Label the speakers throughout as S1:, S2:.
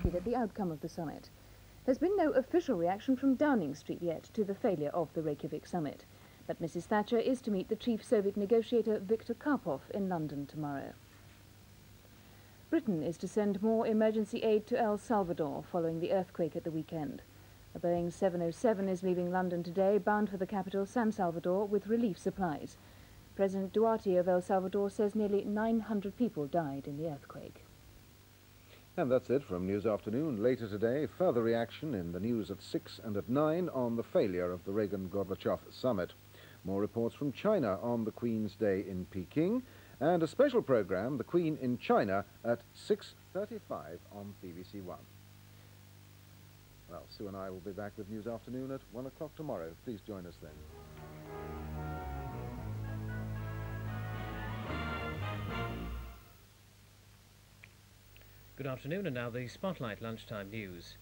S1: unhappy at the outcome of the summit. There's been no official reaction from Downing Street yet to the failure of the Reykjavik summit, but Mrs Thatcher is to meet the chief Soviet negotiator Viktor Karpov in London tomorrow. Britain is to send more emergency aid to El Salvador following the earthquake at the weekend. A Boeing 707 is leaving London today, bound for the capital, San Salvador, with relief supplies. President Duarte of El Salvador says nearly 900 people died in the earthquake.
S2: And that's it from News Afternoon. Later today, further reaction in the news at 6 and at 9 on the failure of the Reagan-Gorbachev summit. More reports from China on the Queen's Day in Peking, and a special programme, The Queen in China, at 6:35 on BBC1. Well, Sue and I will be back with News Afternoon at 1 o'clock tomorrow. Please join us then.
S3: Good afternoon, and now the Spotlight lunchtime news.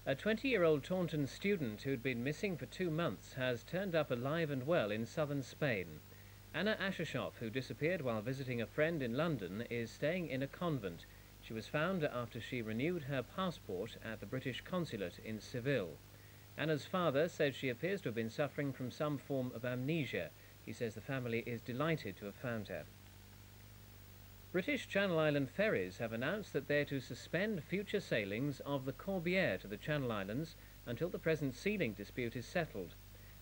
S3: A 20-year-old Taunton student who'd been missing for 2 months has turned up alive and well in southern Spain. Anna Ashershoff, who disappeared while visiting a friend in London, is staying in a convent. She was found after she renewed her passport at the British consulate in Seville. Anna's father says she appears to have been suffering from some form of amnesia. He says the family is delighted to have found her. British Channel Island ferries have announced that they're to suspend future sailings of the Corbière to the Channel Islands until the present sealing dispute is settled.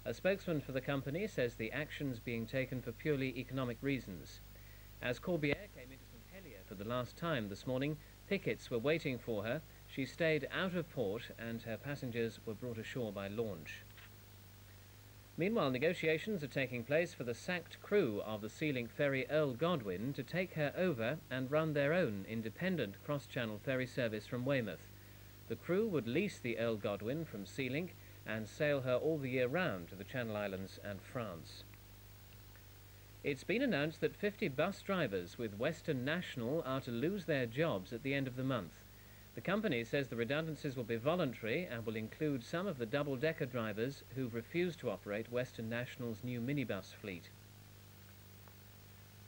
S3: A spokesman for the company says the action's being taken for purely economic reasons. As Corbière came into St Helier for the last time this morning, pickets were waiting for her. She stayed out of port and her passengers were brought ashore by launch. Meanwhile, negotiations are taking place for the sacked crew of the Sea-Link ferry Earl Godwin to take her over and run their own independent cross-channel ferry service from Weymouth. The crew would lease the Earl Godwin from Sea-Link and sail her all the year round to the Channel Islands and France. It's been announced that 50 bus drivers with Western National are to lose their jobs at the end of the month. The company says the redundancies will be voluntary and will include some of the double-decker drivers who've refused to operate Western National's new minibus fleet.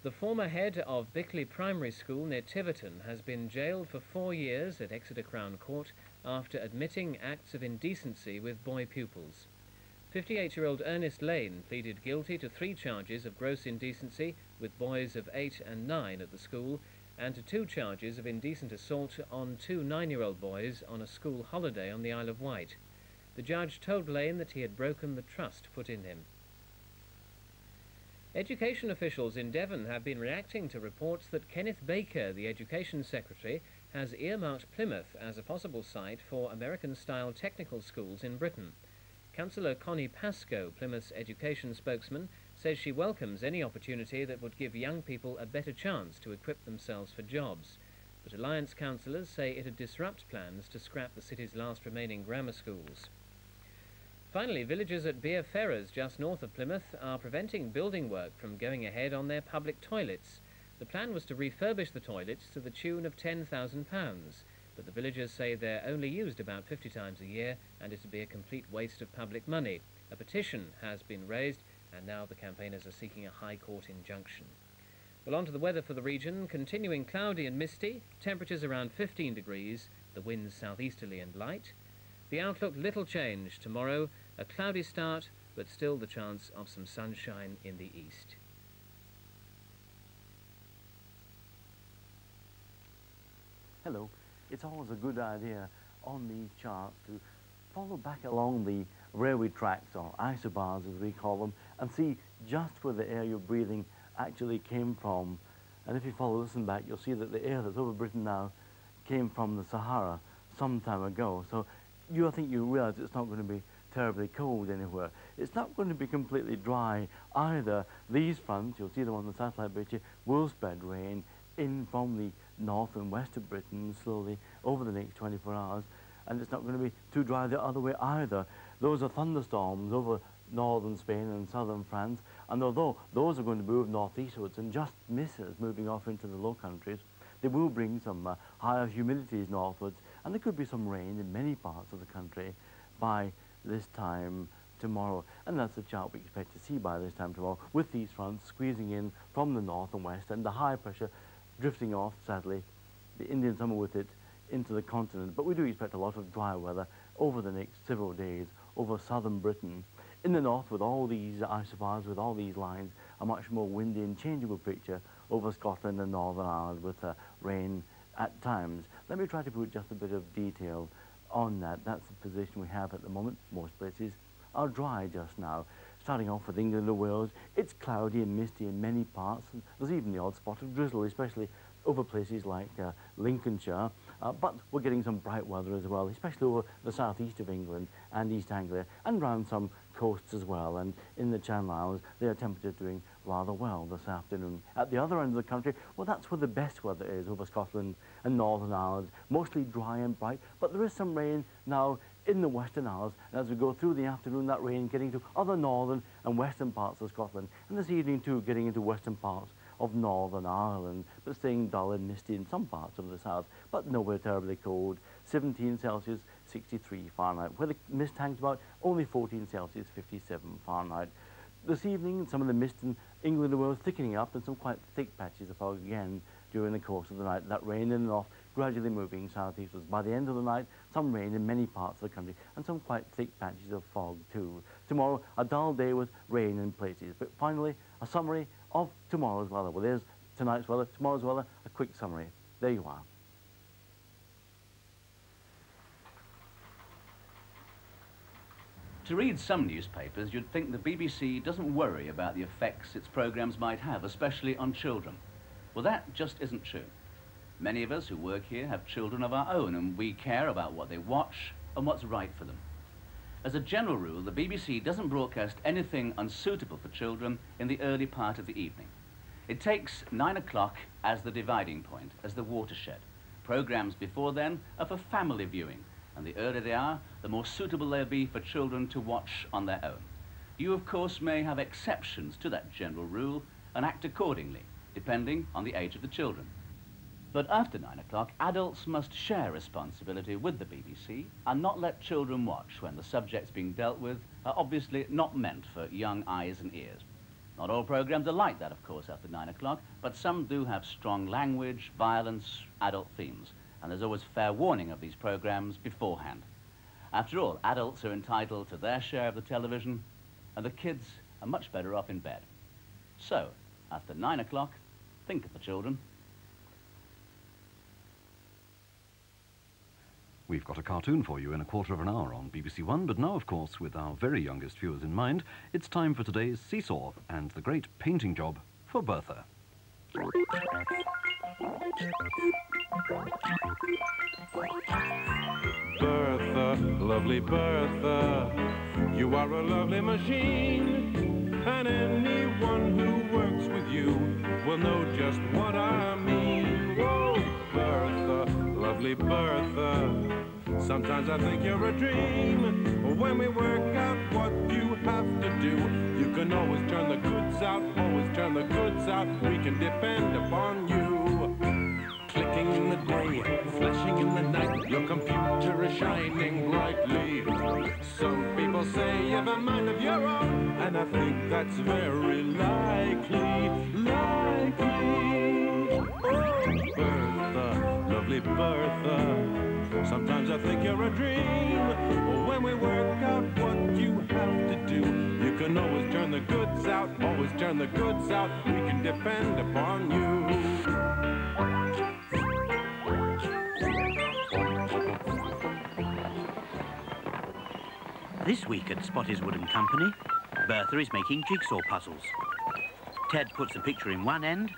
S3: The former head of Bickley Primary School near Tiverton has been jailed for 4 years at Exeter Crown Court after admitting acts of indecency with boy pupils. 58-year-old Ernest Lane pleaded guilty to 3 charges of gross indecency with boys of 8 and 9 at the school, and to 2 charges of indecent assault on 2 9-year-old boys on a school holiday on the Isle of Wight. The judge told Lane that he had broken the trust put in him. Education officials in Devon have been reacting to reports that Kenneth Baker, the Education Secretary, has earmarked Plymouth as a possible site for American-style technical schools in Britain. Councillor Connie Pascoe, Plymouth's education spokesman, says she welcomes any opportunity that would give young people a better chance to equip themselves for jobs. But Alliance councillors say it'd disrupt plans to scrap the city's last remaining grammar schools. Finally, villagers at Beer Ferrers, just north of Plymouth, are preventing building work from going ahead on their public toilets. The plan was to refurbish the toilets to the tune of £10,000, but the villagers say they're only used about 50 times a year and it'd be a complete waste of public money. A petition has been raised and now the campaigners are seeking a High Court injunction. Well, on to the weather for the region. Continuing cloudy and misty, temperatures around 15 degrees, the winds southeasterly and light. The outlook little change tomorrow, a cloudy start, but still the chance of some sunshine in the east.
S4: Hello. It's always a good idea on these charts to follow back along the railway tracks, or isobars as we call them, and see just where the air you're breathing actually came from. And if you follow this one back, you'll see that the air that's over Britain now came from the Sahara some time ago. So I think you realise it's not going to be terribly cold anywhere. It's not going to be completely dry either. These fronts, you'll see them on the satellite picture, will spread rain in from the north and west of Britain slowly over the next 24 hours, and it's not going to be too dry the other way either. Those are thunderstorms over northern Spain and southern France, and although those are going to move northeastwards and just misses moving off into the Low Countries, they will bring some higher humidities northwards, and there could be some rain in many parts of the country by this time tomorrow. And that's the chart we expect to see by this time tomorrow, with these fronts squeezing in from the north and west and the high pressure drifting off, sadly, the Indian summer with it into the continent, but we do expect a lot of dry weather over the next several days over southern Britain. In the north, with all these isobars, with all these lines, a much more windy and changeable picture over Scotland and Northern Ireland with rain at times. Let me try to put just a bit of detail on that. That's the position we have at the moment. Most places are dry just now. Starting off with England and Wales, it's cloudy and misty in many parts. And there's even the odd spot of drizzle, especially over places like Lincolnshire, but we're getting some bright weather as well, especially over the southeast of England and East Anglia and around some coasts as well. And in the Channel Islands, their temperatures doing rather well this afternoon. At the other end of the country, well, that's where the best weather is, over Scotland and Northern Ireland, mostly dry and bright, but there is some rain now in the Western Isles, and as we go through the afternoon, that rain getting to other northern and western parts of Scotland, and this evening too getting into western parts of Northern Ireland, but staying dull and misty in some parts of the south, but nowhere terribly cold. 17 Celsius, 63 Fahrenheit. Where the mist hangs about, only 14 Celsius, 57 Fahrenheit. This evening, some of the mist in England and Wales thickening up, and some quite thick patches of fog again during the course of the night. That rain in and off, gradually moving southeastwards. By the end of the night, some rain in many parts of the country, and some quite thick patches of fog too. Tomorrow, a dull day with rain in places. But finally, a summary of tomorrow's weather. Well, there's tonight's weather, tomorrow's weather, a quick summary. There you are.
S5: To read some newspapers, you'd think the BBC doesn't worry about the effects its programmes might have, especially on children. Well, that just isn't true. Many of us who work here have children of our own, and we care about what they watch and what's right for them. As a general rule, the BBC doesn't broadcast anything unsuitable for children in the early part of the evening. It takes 9 o'clock as the dividing point, as the watershed. Programmes before then are for family viewing, and the earlier they are, the more suitable they'll be for children to watch on their own. You, of course, may have exceptions to that general rule and act accordingly, depending on the age of the children. But after 9 o'clock, adults must share responsibility with the BBC and not let children watch when the subjects being dealt with are obviously not meant for young eyes and ears. Not all programmes are like that, of course, after 9 o'clock, but some do have strong language, violence, adult themes, and there's always fair warning of these programmes beforehand. After all, adults are entitled to their share of the television, and the kids are much better off in bed. So, after 9 o'clock, think of the children.
S6: We've got a cartoon for you in a quarter of an hour on BBC One, but now, of course, with our very youngest viewers in mind, it's time for today's Seesaw and the great painting job for Bertha.
S7: Bertha, lovely Bertha, you are a lovely machine, and anyone who works with you will know just what I mean. Whoa, Bertha, lovely Bertha, sometimes I think you're a dream. When we work out what you have to do, you can always turn the goods out, always turn the goods out. We can depend upon you. Clicking in the day, flashing in the night, your computer is shining brightly. Some people say you have a mind of your own, and I think that's very likely, Oh, Bertha, lovely Bertha, sometimes I think you're a dream. When we work out what you have to do, you can always turn the goods out, always turn the goods out. We can depend upon you.
S8: This week at Spottiswoode & Company, Bertha is making jigsaw puzzles. Ted puts the picture in one end